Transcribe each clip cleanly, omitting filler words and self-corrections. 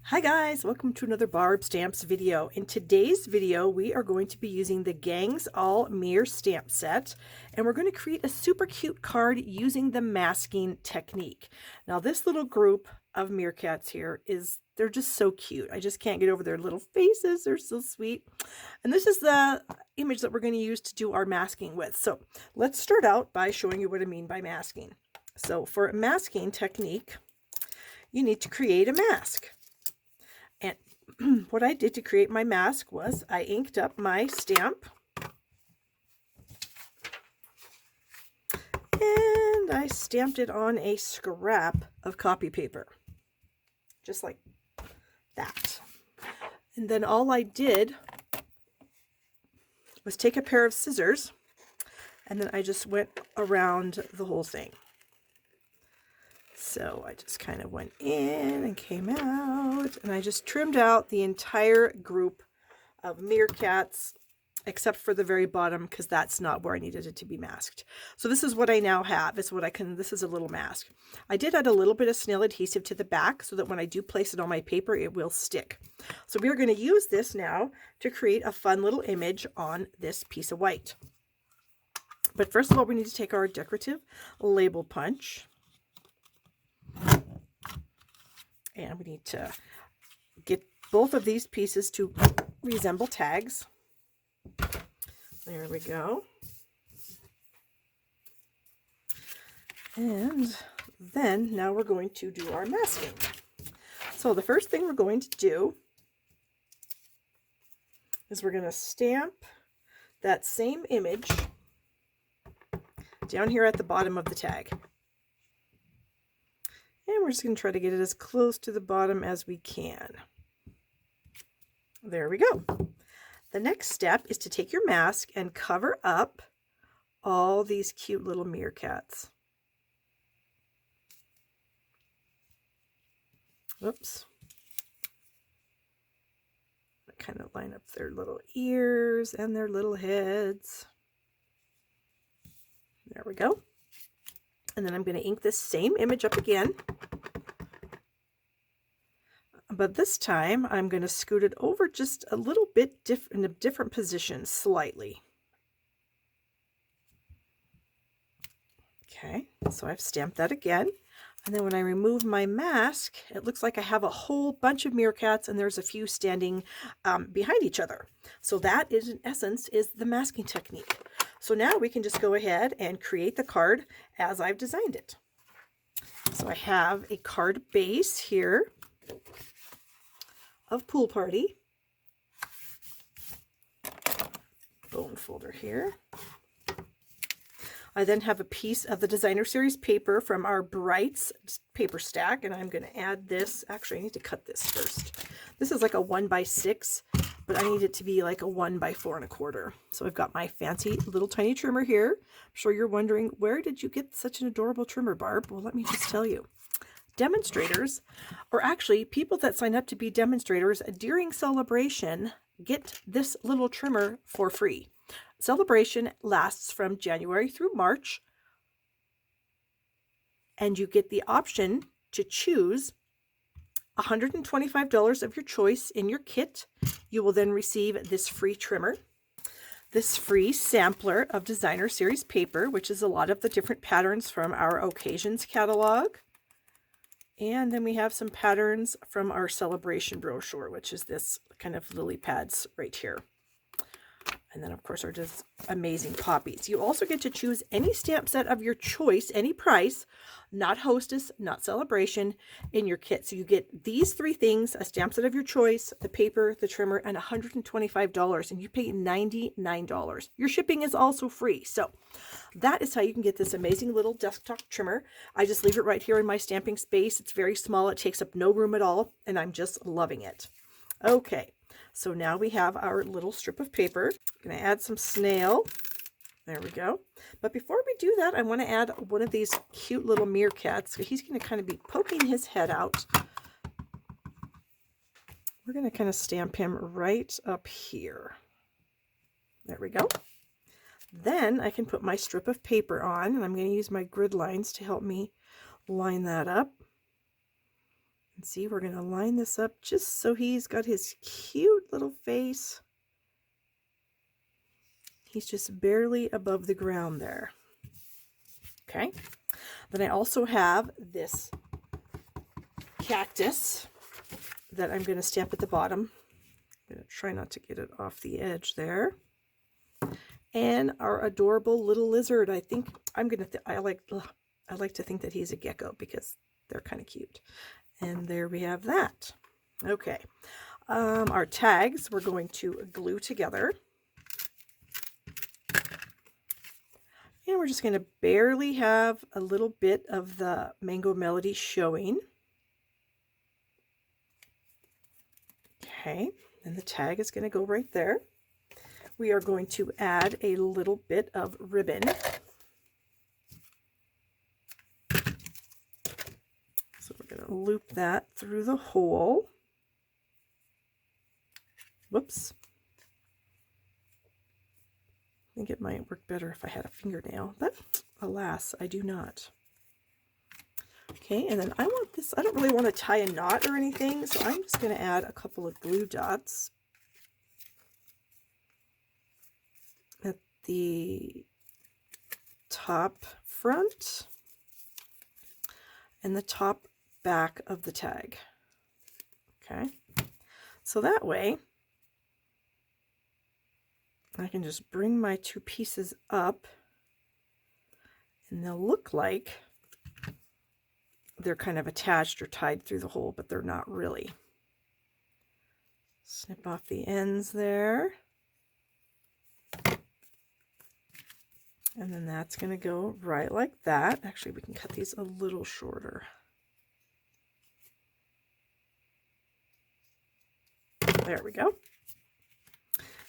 Hi guys, welcome to another Barb Stamps video. In today's video, we are going to be using the Gangs All Meer stamp set, and we're going to create a super cute card using the masking technique. Now this little group of meerkats here they're just so cute. I just can't get over their little faces. They're so sweet. And this is the image that we're going to use to do our masking with. So let's start out by showing you what I mean by masking. So for a masking technique, you need to create a mask. And what I did to create my mask was I inked up my stamp and I stamped it on a scrap of copy paper, just like that. And then all I did was take a pair of scissors and then I just went around the whole thing. So I just kind of went in and came out, and I just trimmed out the entire group of meerkats, except for the very bottom, because that's not where I needed it to be masked. So this is what I now have. This is a little mask. I did add a little bit of snail adhesive to the back so that when I do place it on my paper, it will stick. So we're going to use this now to create a fun little image on this piece of white. But first of all, we need to take our decorative label punch. And we need to get both of these pieces to resemble tags. There we go. And then now we're going to do our masking. So the first thing we're going to do is we're going to stamp that same image down here at the bottom of the tag. And we're just going to try to get it as close to the bottom as we can. There we go. The next step is to take your mask and cover up all these cute little meerkats. Oops. Kind of line up their little ears and their little heads. There we go. And then I'm going to ink this same image up again. But this time I'm going to scoot it over just a little bit in a different position, slightly. Okay, so I've stamped that again. And then when I remove my mask, it looks like I have a whole bunch of meerkats and there's a few standing behind each other. So that is, in essence, is the masking technique. So now we can just go ahead and create the card as I've designed it. So I have a card base here of Pool Party. Bone folder here. I then have a piece of the Designer Series paper from our Brights paper stack, and I'm going to add this. Actually, I need to cut this first. This is like a 1x6, but I need it to be like a 1x4 1/4. So I've got my fancy little tiny trimmer here. I'm sure you're wondering, where did you get such an adorable trimmer, Barb? Well, let me just tell you. Demonstrators, or actually people that sign up to be demonstrators during Sale-a-bration, get this little trimmer for free. Sale-a-bration lasts from January through March, and you get the option to choose $125 of your choice in your kit. You will then receive this free trimmer, this free sampler of Designer Series paper, which is a lot of the different patterns from our Occasions catalog. And then we have some patterns from our Sale-a-bration brochure, which is this kind of lily pads right here. And then, of course, are just amazing poppies. You also get to choose any stamp set of your choice, any price, not Hostess, not Sale-a-bration, in your kit. So you get these three things: a stamp set of your choice, the paper, the trimmer, and $125, and you pay $99. Your shipping is also free. So that is how you can get this amazing little desktop trimmer. I just leave it right here in my stamping space. It's very small. It takes up no room at all, and I'm just loving it. Okay. So now we have our little strip of paper. I'm going to add some snail. There we go. But before we do that, I want to add one of these cute little meerkats. He's going to kind of be poking his head out. We're going to kind of stamp him right up here. There we go. Then I can put my strip of paper on, and I'm going to use my grid lines to help me line that up. And see, we're going to line this up just so he's got his cute little face. He's just barely above the ground there. Okay. Then I also have this cactus that I'm going to stamp at the bottom. I'm going to try not to get it off the edge there. And our adorable little lizard. I think I'm going to, I like to think that he's a gecko because they're kind of cute. And there we have that. Okay. Our tags we're going to glue together. And we're just going to barely have a little bit of the Mango Melody showing. Okay, and the tag is going to go right there. We are going to add a little bit of ribbon. So we're going to loop that through the hole. Whoops. I think it might work better if I had a fingernail, but alas, I do not. Okay, and then I want this, I don't really want to tie a knot or anything, so I'm just going to add a couple of glue dots at the top front and the top back of the tag. Okay, so that way I can just bring my two pieces up and they'll look like they're kind of attached or tied through the hole, but they're not really. Snip off the ends there. And then that's going to go right like that. Actually, we can cut these a little shorter. There we go.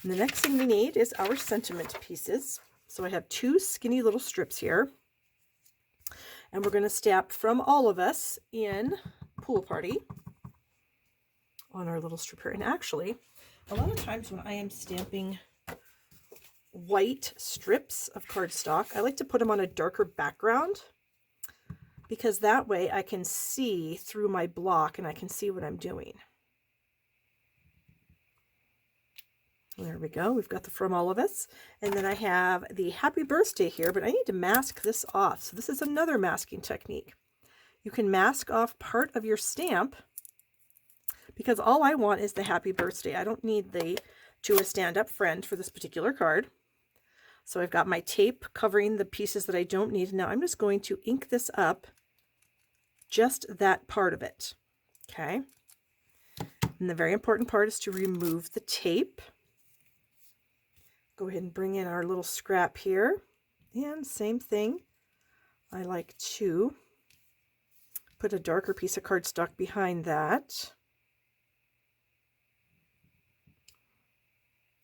And the next thing we need is our sentiment pieces. So I have two skinny little strips here. And we're going to stamp From All of Us in Pool Party on our little strip here. And actually, a lot of times when I am stamping white strips of cardstock, I like to put them on a darker background because that way I can see through my block and I can see what I'm doing. There we go. We've got the From All of Us. And then I have the Happy Birthday here, but I need to mask this off. So this is another masking technique. You can mask off part of your stamp because all I want is the Happy Birthday. I don't need the To a Stand-Up Friend for this particular card. So I've got my tape covering the pieces that I don't need. Now I'm just going to ink this up, just that part of it. Okay. And the very important part is to remove the tape. Go ahead and bring in our little scrap here. And same thing. I like to put a darker piece of cardstock behind that.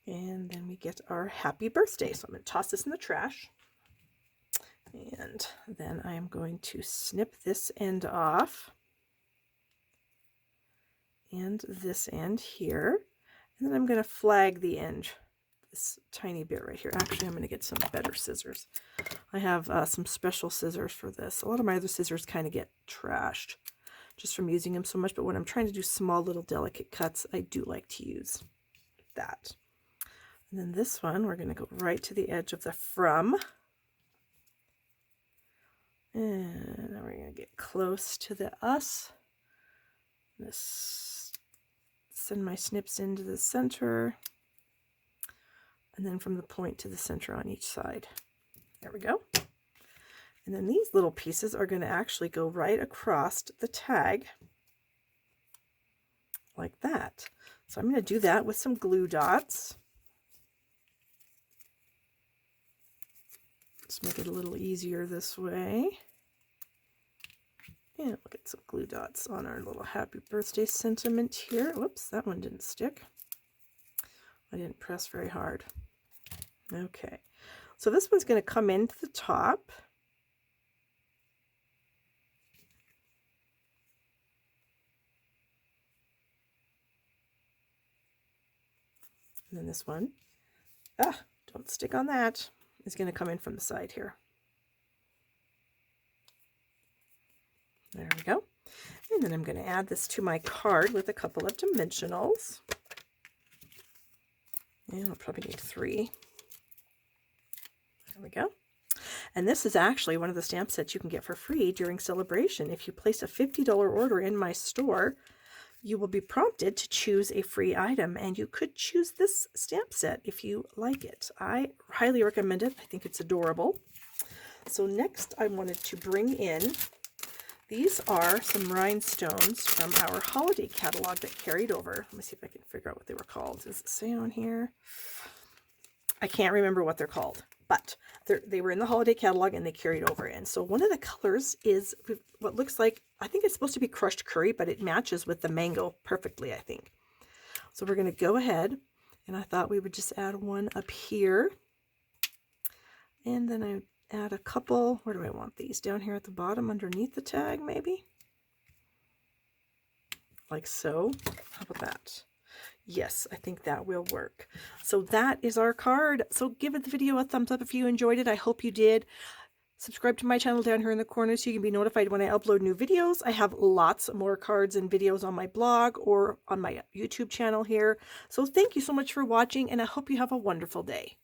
And then we get our Happy Birthday. So I'm going to toss this in the trash. And then I am going to snip this end off. And this end here. And then I'm going to flag the end. This tiny bit right here. Actually, I'm going to get some better scissors. I have some special scissors for this. A lot of my other scissors kind of get trashed just from using them so much, but when I'm trying to do small little delicate cuts, I do like to use that. And then this one, we're going to go right to the edge of the From. And then we're going to get close to the Us. Send my snips into the center. And then from the point to the center on each side. There we go. And then these little pieces are going to actually go right across the tag like that. So I'm going to do that with some glue dots. Let's make it a little easier this way. And we'll get some glue dots on our little Happy Birthday sentiment here. Whoops, that one didn't stick. I didn't press very hard. Okay, so this one's going to come into the top. And then this one, don't stick on that, is going to come in from the side here. There we go. And then I'm going to add this to my card with a couple of dimensionals. And I'll probably need 3. There we go. And this is actually one of the stamp sets you can get for free during Sale-a-bration. If you place a $50 order in my store, you will be prompted to choose a free item, and you could choose this stamp set if you like it. I highly recommend it. I think it's adorable. So next I wanted to bring in, these are some rhinestones from our holiday catalog that carried over. Let me see if I can figure out what they were called. Does it say on here? I can't remember what they're called, but they were in the holiday catalog and they carried over. And so one of the colors is what looks like, I think it's supposed to be crushed curry, but it matches with the mango perfectly, I think. So we're going to go ahead, and I thought we would just add one up here. And then I add a couple, where do I want these? Down here at the bottom underneath the tag, maybe? Like so. How about that? Yes, I think that will work. So that is our card. So give the video a thumbs up if you enjoyed it. I hope you did. Subscribe to my channel down here in the corner so you can be notified when I upload new videos. I have lots more cards and videos on my blog or on my YouTube channel here. So thank you so much for watching, and I hope you have a wonderful day.